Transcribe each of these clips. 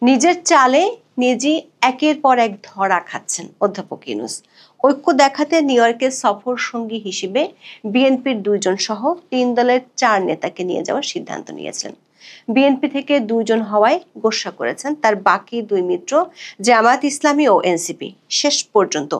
নিজের চালে নিজেই একের পর এক ধরা খাচ্ছেন অধ্যাপক ইউনূস। ঐক্য দেখাতে নিউ ইয়র্কের সফর সঙ্গী হিসেবে বিএনপির 2 জন সহ 3 দলের 4 নেতাকে নিয়ে যাওয়ার সিদ্ধান্ত নিয়েছিলেন। বিএনপি থেকে 2 জন হওয়ায় গোস্বা করেছেন তার বাকি 2 মিত্র জামায়াত ইসলামী ও এনসিপি। শেষ পর্যন্ত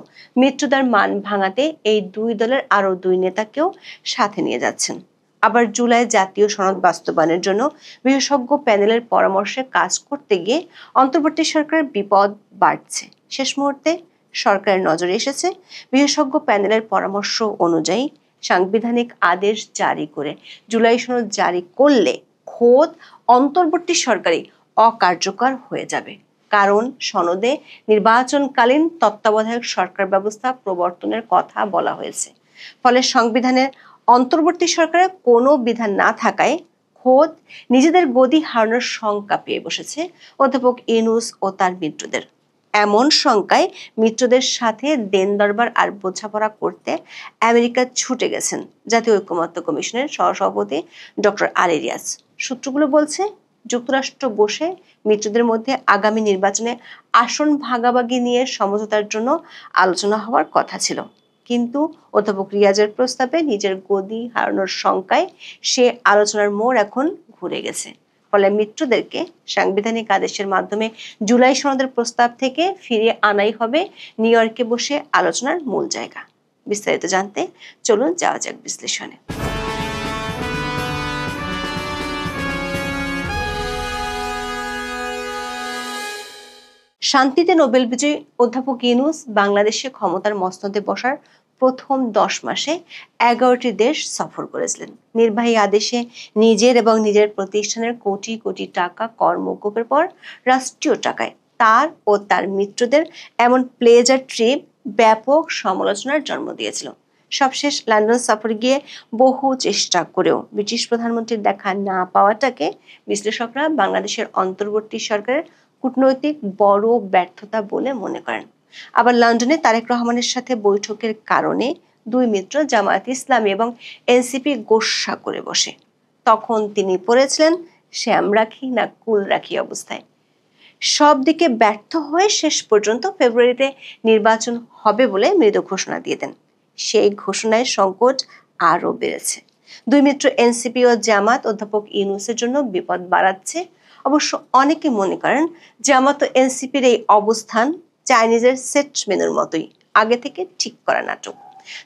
মিত্রদের মান ভাঙাতে এই 2 দলের আরো 2 নেতাকেও সাথে নিয়ে যাচ্ছেন। আবার জুলাই জাতীয় সনদ বাস্তবায়নের জন্য বিশেষজ্ঞ প্যানেলের পরামর্শে কাজ করতে গিয়ে অন্তর্বর্তী সরকারের বিপদ বাড়ছে। শেষ মুহূর্তে সরকারের নজরে এসেছে বিশেষজ্ঞ প্যানেলের পরামর্শ অনুযায়ী সাংবিধানিক আদেশ জারি করে জুলাই সনদ জারি করলে খোদ অন্তর্বর্তী সরকারই অকার্যকর হয়ে যাবে। কারণ সনদে নির্বাচনকালীন তত্ত্বাবধায়ক সরকার ব্যবস্থা প্রবর্তনের কথা বলা হয়েছে। ফলে সংবিধানের অন্তর্বর্তী সরকারের কোনো বিধান না থাকায় খোদ নিজেদের গদি হারানোর শঙ্কা পেয়ে বসেছে অধ্যাপক ইউনূস ও তার মিত্রদের। এমন শঙ্কায় মিত্রদের সাথে দেন দরবার আর বোঝাপড়া করতে আমেরিকা ছুটে গেছেন জাতীয় ঐকমত্য কমিশনের সহসভাপতি ডক্টর আলী রিয়াজ। সূত্রগুলো বলছে যুক্তরাষ্ট্র বসে মিত্রদের মধ্যে আগামী নির্বাচনে আসন ভাগাভাগি নিয়ে সমঝোতার জন্য আলোচনা হওয়ার কথা ছিল। কিন্তু অধ্যাপক রিয়াজের প্রস্তাবে নিজের গদি হারানোর শঙ্কায় সে আলোচনার মোড় এখন ঘুরে গেছে। ফলে মিত্রদেরকে সাংবিধানিক আদেশের মাধ্যমে জুলাই সনদের প্রস্তাব থেকে ফিরিয়ে আনাই হবে নিউ ইয়র্কে বসে আলোচনার মূল জায়গা। বিস্তারিত জানতে চলুন যাওয়া যাক বিশ্লেষণে। শান্তিতে নোবেল বিজয়ী অধ্যাপক ইউনূস বাংলাদেশে ক্ষমতার মসনদে বসার প্রথম 10 মাসে 11টি দেশ সফর করেছিলেন। নির্বাহী আদেশে নিজের এবং নিজের প্রতিষ্ঠানের কোটি কোটি টাকা কর মওকুফের পর রাষ্ট্রীয় টাকায় তার ও তার মিত্রদের এমন প্লেজার ট্রিপ ব্যাপক সমালোচনার জন্ম দিয়েছিল। সবশেষ লন্ডন সফরে গিয়ে বহু চেষ্টা করেও ব্রিটিশ প্রধানমন্ত্রীর দেখা না পাওয়াটাকে বিশ্লেষকরা বাংলাদেশের অন্তর্বর্তী সরকারের কূটনৈতিক বড় ব্যর্থতা বলে মনে করেন। আবার লন্ডনে তারেক রহমানের সাথে বৈঠকের কারণে 2 মিত্র জামায়াত ইসলামী এবং এনসিপি গোস্বা করে বসে। তখন তিনি পড়েছিলেন শ্যাম রাখি না কুল রাখি অবস্থায়। সব দিকে ব্যর্থ হয়ে শেষ পর্যন্ত ফেব্রুয়ারিতে নির্বাচন হবে বলে মৃদু ঘোষণা দিয়ে দেন। সেই ঘোষণায় সংকট আরো বেড়েছে। 2 মিত্র এনসিপি ও জামাত অধ্যাপক ইউনূসের জন্য বিপদ বাড়াচ্ছে। অবশ্য অনেকে মনে করেন জামাত ও এনসিপির এই অবস্থান চাইনিজের সেট মেনুর মতোই আগে থেকে ঠিক করা নাটক।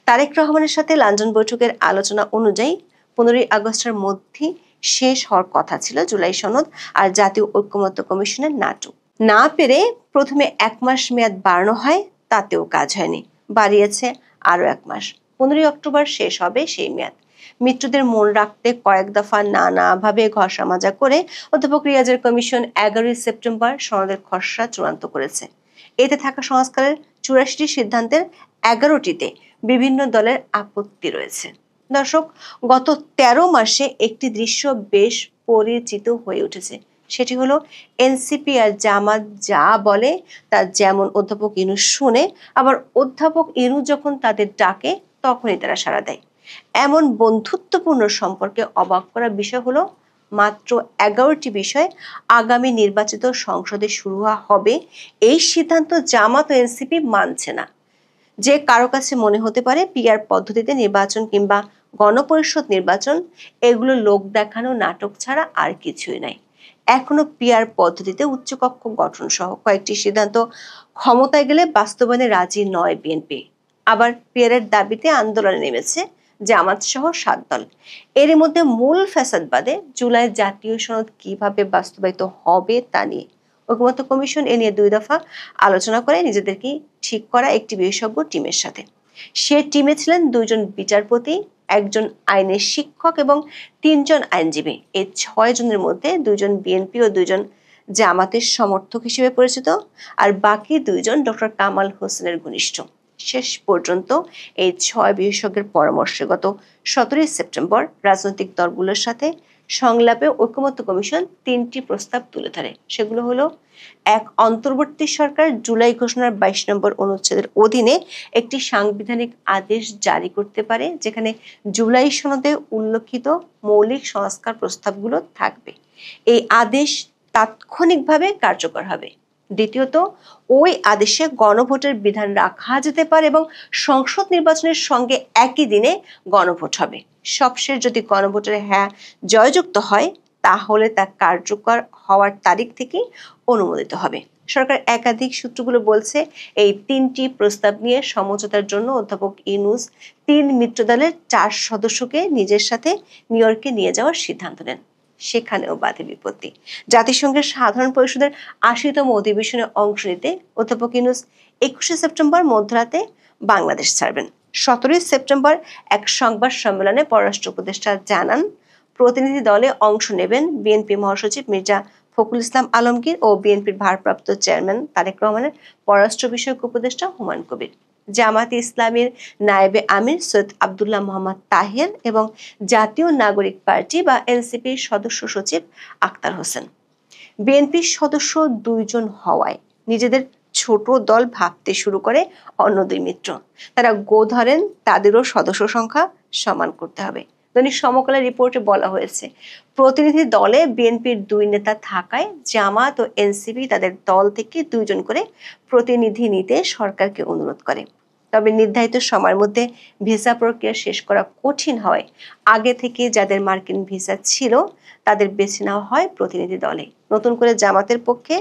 তারেক রহমানের সাথে লন্ডন বৈঠকের আলোচনা অনুযায়ী 15ই আগস্টের মধ্যে শেষ হওয়ার কথা ছিল জুলাই সনদ আর জাতীয় ঐকমত্য কমিশনের নাটক। না পেরে প্রথমে 1 মাস মেয়াদ বাড়ানো হয়, তাতেও কাজ হয়নি, বাড়িয়েছে আরো 1 মাস। 15ই অক্টোবর শেষ হবে সেই মেয়াদ। মিত্রদের মন রাখতে কয়েক দফা নানাভাবে ঘষা মাজা করে অধ্যাপক রিয়াজের কমিশন 11ই সেপ্টেম্বর সনদের খসড়া চূড়ান্ত করেছে। এতে থাকা সংস্কারের 84টি সিদ্ধান্তের 11টিতে বিভিন্ন দলের আপত্তি রয়েছে। দর্শক, গত 13 মাসে একটি দৃশ্য বেশ পরিচিত হয়ে উঠেছে। সেটি হলো এনসিপি আর জামাত যা বলে তা যেমন অধ্যাপক ইউনূস শুনে, আবার অধ্যাপক ইউনূস যখন তাদের ডাকে তখনই তারা সাড়া দেয়। এমন বন্ধুত্বপূর্ণ সম্পর্কে অবাক করা বিষয় হলো মাত্র 11টি বিষয় আগামী নির্বাচিত সংসদে শুরু হবে এই সিদ্ধান্ত জামাত ও এনসিপি মানছে না। যে কারো কাছে মনে হতে পারে পিআর পদ্ধতিতে নির্বাচন কিংবা গণপরিষদ নির্বাচন এগুলো লোক দেখানো নাটক ছাড়া আর কিছুই নাই। এখনো পিআর পদ্ধতিতে উচ্চকক্ষ গঠন সহ কয়েকটি সিদ্ধান্ত ক্ষমতায় গেলে বাস্তবায়নে রাজি নয় বিএনপি। আবার পিআরের দাবিতে আন্দোলনে নেমেছে জামাত সহ 7 দল। এর মধ্যে মূল ফ্যাসাদবাদে জুলাই জাতীয় সনদ কিভাবে বাস্তবায়িত হবে তা নিয়ে ঐকমত্য কমিশন এ নিয়ে 2 দফা আলোচনা করে নিজেদেরকে ঠিক করা একটি বিশেষজ্ঞ টিমের সাথে। সে টিমে ছিলেন 2 জন বিচারপতি, 1 জন আইনের শিক্ষক এবং 3 জন আইনজীবী। এই 6 জনের মধ্যে 2 জন বিএনপি ও 2 জন জামাতের সমর্থক হিসেবে পরিচিত, আর বাকি 2 জন ডক্টর কামাল হোসেনের ঘনিষ্ঠ। শেষ পর্যন্ত এই 6 বিশেষজ্ঞের পরামর্শে গত 17ই সেপ্টেম্বর রাজনৈতিক দলগুলোর সাথে সংলাপে ঐকমত্য কমিশন 3টি প্রস্তাব তুলে ধরে। সেগুলো হলো 1, অন্তর্বর্তী সরকার জুলাই ঘোষণার 22 নম্বর অনুচ্ছেদের অধীনে একটি সাংবিধানিক আদেশ জারি করতে পারে যেখানে জুলাই সনদে উল্লেখিত মৌলিক সংস্কার প্রস্তাবগুলো থাকবে। এই আদেশ তাৎক্ষণিকভাবে কার্যকর হবে। দ্বিতীয়ত, ওই আদেশে গণভোটের বিধান রাখা যেতে পারে এবং সংসদ নির্বাচনের সঙ্গে একই দিনে গণভোট হবে। সবশেষ যদি গণভোটের হ্যাঁ জয়যুক্ত হয় তাহলে তা কার্যকর হওয়ার তারিখ থেকেই অনুমোদিত হবে। সরকার একাধিক সূত্রগুলো বলছে এই 3টি প্রস্তাব নিয়ে সমঝোতার জন্য অধ্যাপক ইউনূস 3 মিত্রদলের 4 সদস্যকে নিজের সাথে নিউ ইয়র্কে নিয়ে যাওয়ার সিদ্ধান্ত নেন। সেখানেও বাধে বিপত্তি। জাতিসংঘের সাধারণ পরিষদের 80তম অধিবেশনে অংশ নিতে অধ্যাপক ইউনূস 21শে সেপ্টেম্বর মধ্যরাতে বাংলাদেশ ছাড়বেন। 17ই সেপ্টেম্বর এক সংবাদ সম্মেলনে পররাষ্ট্র উপদেষ্টা জানান, প্রতিনিধি দলে অংশ নেবেন বিএনপি মহাসচিব মির্জা ফখরুল ইসলাম আলমগীর ও বিএনপির ভারপ্রাপ্ত চেয়ারম্যান তারেক রহমানের পররাষ্ট্র বিষয়ক উপদেষ্টা হুমায়ুন কবির, জামায়াতে ইসলামীর নায়েবে আমির সৈয়দ আব্দুল্লাহ মোহাম্মদ তাহের এবং জাতীয় নাগরিক পার্টি বা এনসিপির সদস্য সচিব আক্তার হোসেন। বিএনপির সদস্য 2 জন হওয়ায় নিজেদের ছোট দল ভাবতে শুরু করে অন্য 2 মিত্র। তারা গো ধরেন তাদেরও সদস্য সংখ্যা সমান করতে হবে। দৈনিক সমকালের রিপোর্টে বলা হয়েছে, প্রতিনিধি দলে বিএনপির 2 নেতা থাকায় জামায়াত ও এনসিপি তাদের দল থেকে 2 জন করে প্রতিনিধি নিতে সরকারকে অনুরোধ করে। তবে নির্ধারিত সময়ের মধ্যে ভিসা প্রক্রিয়া শেষ করা কঠিন হয় আগে থেকে যাদের মার্কিন ভিসা ছিল তাদের বেছে নেওয়া হয় প্রতিনিধি দলে। নতুন করে জামাতের পক্ষে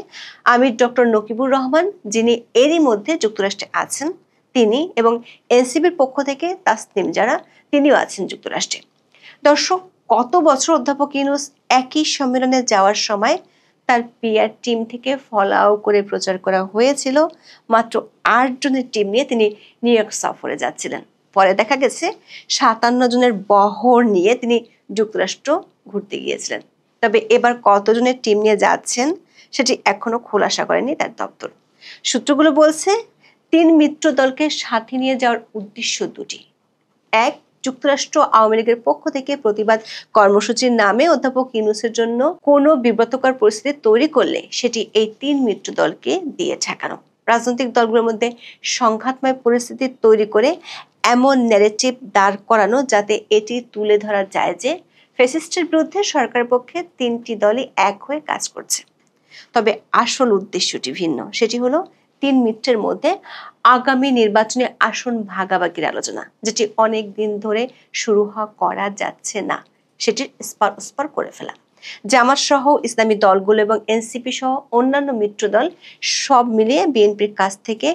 আমির ডক্টর নকিবুর রহমান, যিনি এরই মধ্যে যুক্তরাষ্ট্রে আছেন, তিনি এবং এনসিপির পক্ষ থেকে তাসনিম যারা, তিনিও আছেন যুক্তরাষ্ট্রে। দর্শক, কত বছর অধ্যাপক ইউনূস একই সম্মেলনে যাওয়ার সময় তার পিআর টিম থেকে ফলাও করে প্রচার করা হয়েছিল মাত্র 8 জনের টিম নিয়ে তিনি নিউ ইয়র্ক সফরে যাচ্ছিলেন। পরে দেখা গেছে 57 জনের বহর নিয়ে তিনি যুক্তরাষ্ট্র ঘুরতে গিয়েছিলেন। তবে এবার কতজনের টিম নিয়ে যাচ্ছেন সেটি এখনো খোলাসা করেনি তার দপ্তর। সূত্রগুলো বলছে 3 মিত্র দলকে সাথে নিয়ে যাওয়ার উদ্দেশ্য 2টি। এক, যুক্তরাষ্ট্র আওয়ামী লীগের পক্ষ থেকে প্রতিবাদ কর্মসূচির নামে অধ্যাপক ইউনূসের জন্য কোনো বিব্রতকর পরিস্থিতি তৈরি করলে সেটি এই 3 মিত্র দলকে দিয়ে ঠেকানো। রাজনৈতিক দলগুলোর মধ্যে সংঘাতময় পরিস্থিতি তৈরি করে এমন ন্যারেটিভ দাঁড় করানো যাতে এটি তুলে ধরা যায় যে ফ্যাসিস্টের বিরুদ্ধে সরকারের পক্ষে 3টি দলই এক হয়ে কাজ করছে। তবে আসল উদ্দেশ্যটি ভিন্ন। সেটি হলো 3 মিত্রের মধ্যে আগামী নির্বাচনে আসন ভাগাভাগির আলোচনা, যেটি অনেক দিন ধরে শুরু করা যাচ্ছে না, সেটির স্পর করে ফেলা। জামাত সহ ইসলামী দলগুলো এবং এনসিপি সহ অন্যান্য মিত্র দল সব মিলিয়ে বিএনপির কাছ থেকে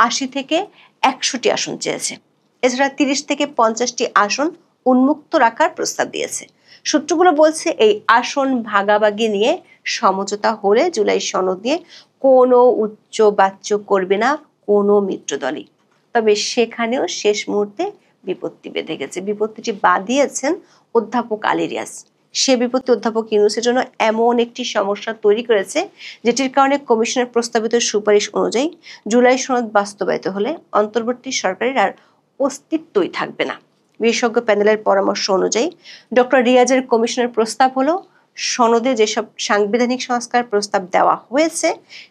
80 থেকে 100টি আসন চেয়েছে। এছাড়া 30 থেকে 50টি আসন উন্মুক্ত রাখার প্রস্তাব দিয়েছে। সূত্রগুলো বলছে এই আসন ভাগাভাগি নিয়ে সমঝোতা হলে জুলাই সনদ নিয়ে কোনো উচ্চ বাচ্য করবে না কোনো মিত্র দলই। তবে সেখানেও শেষ মুহূর্তে বিপত্তি বেঁধে গেছে। বিপত্তিটি বাঁধিয়েছেন অধ্যাপক আলী রিয়াজ। সে বিপত্তি অধ্যাপক ইউনূসের জন্য এমন একটি সমস্যা তৈরি করেছে যেটির কারণে কমিশনের প্রস্তাবিত সুপারিশ অনুযায়ী জুলাই সনদ বাস্তবায়িত হলে অন্তর্বর্তী সরকারের আর অস্তিত্বই থাকবে না। বিশেষজ্ঞ প্যানেলের পরামর্শ অনুযায়ী ডক্টর রিয়াজের কমিশনের প্রস্তাব হলো, সনদে যেসব সাংবিধানিক সংস্কার প্রস্তাব দেওয়া হয়েছে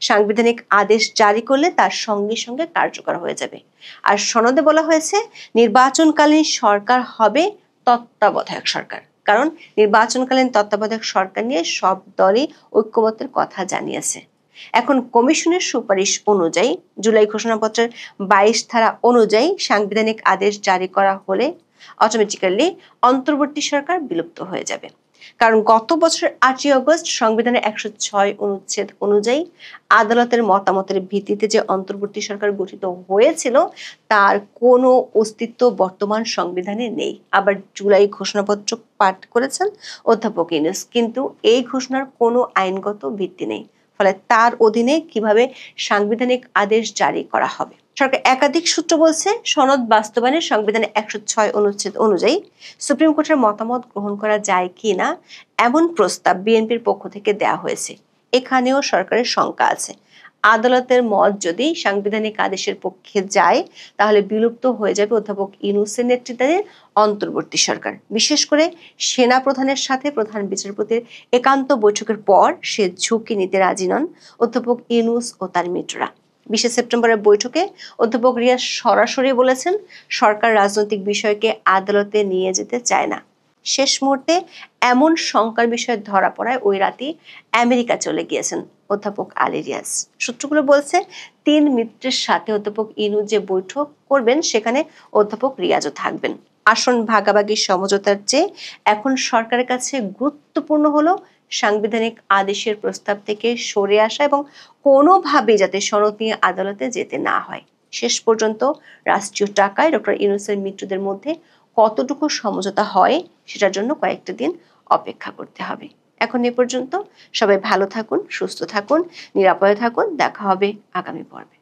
সাংবিধানিক আদেশ জারি করলে তার সঙ্গে সঙ্গে কার্যকর হয়ে যাবে। আর সনদে বলা হয়েছে নির্বাচনকালীন সরকার হবে তত্ত্বাবধায়ক সরকার, কারণ নির্বাচনকালীন তত্ত্বাবধায়ক সরকার নিয়ে সব দলই ঐক্যমত্যের কথা জানিয়েছে। এখন কমিশনের সুপারিশ অনুযায়ী জুলাই ঘোষণাপত্রের 22 ধারা অনুযায়ী সাংবিধানিক আদেশ জারি করা হলে অটোমেটিক্যালি অন্তর্বর্তী সরকার বিলুপ্ত হয়ে যাবে। কারণ গত বছর 8ই আগস্ট সংবিধানের 106 অনুচ্ছেদ অনুযায়ী আদালতের মতামতের ভিত্তিতে যে অন্তর্বর্তী সরকার গঠিত হয়েছিল তার কোনো অস্তিত্ব বর্তমান সংবিধানে নেই। আবার জুলাই ঘোষণাপত্র পাঠ করেছেন অধ্যাপক ইউনূস, কিন্তু এই ঘোষণার কোনো আইনগত ভিত্তি নেই। ফলে তার অধীনে কিভাবে সাংবিধানিক আদেশ জারি করা হবে? সরকার একাধিক সূত্র বলছে সনদ বাস্তবায়নে সংবিধানের 106 অনুচ্ছেদ অনুযায়ী সুপ্রিম কোর্টের মতামত গ্রহণ করা যায় কি না এমন প্রস্তাব বিএনপির পক্ষ থেকে দেওয়া হয়েছে। এখানেও সরকারের শঙ্কা আছে। আদালতের মত যদি সাংবিধানিক আদেশের পক্ষে যায় তাহলে বিলুপ্ত হয়ে যাবে অধ্যাপক ইউনূসের নেতৃত্বাধীন অন্তর্বর্তী সরকার। বিশেষ করে সেনা প্রধানের সাথে প্রধান বিচারপতির একান্ত বৈঠকের পর সে ঝুঁকি নিতে রাজি নন অধ্যাপক ইউনূস ও তার মিত্ররা। 20 সেপ্টেম্বরের বৈঠকে অধ্যাপক রিয়াজ সরাসরি বলেছেন সরকার রাজনৈতিক বিষয়কে আদালতে নিয়ে যেতে চায় না। শেষ মুহূর্তে এমন শঙ্কার বিষয়ে ধরা পড়ায় ওই রাতেই আমেরিকা চলে গিয়েছেন অধ্যাপক আলী রিয়াজ। সূত্রগুলো বলছে 3 মিত্রের সাথে অধ্যাপক ইউনূস যে বৈঠক করবেন সেখানে অধ্যাপক রিয়াজও থাকবেন। আসন ভাগাভাগির সমঝোতার চেয়ে এখন সরকারের কাছে গুরুত্বপূর্ণ হলো সাংবিধানিক আদেশের প্রস্তাব থেকে সরে আসা এবং কোনোভাবেই যাতে সনদ নিয়ে আদালতে যেতে না হয়। শেষ পর্যন্ত রাষ্ট্রীয় টাকায় ডক্টর ইউনূসের মিত্রদের মধ্যে কতটুকু সমঝোতা হয় সেটার জন্য কয়েকটা দিন অপেক্ষা করতে হবে। এখন এ পর্যন্ত। সবাই ভালো থাকুন, সুস্থ থাকুন, নিরাপদে থাকুন। দেখা হবে আগামী পর্বে।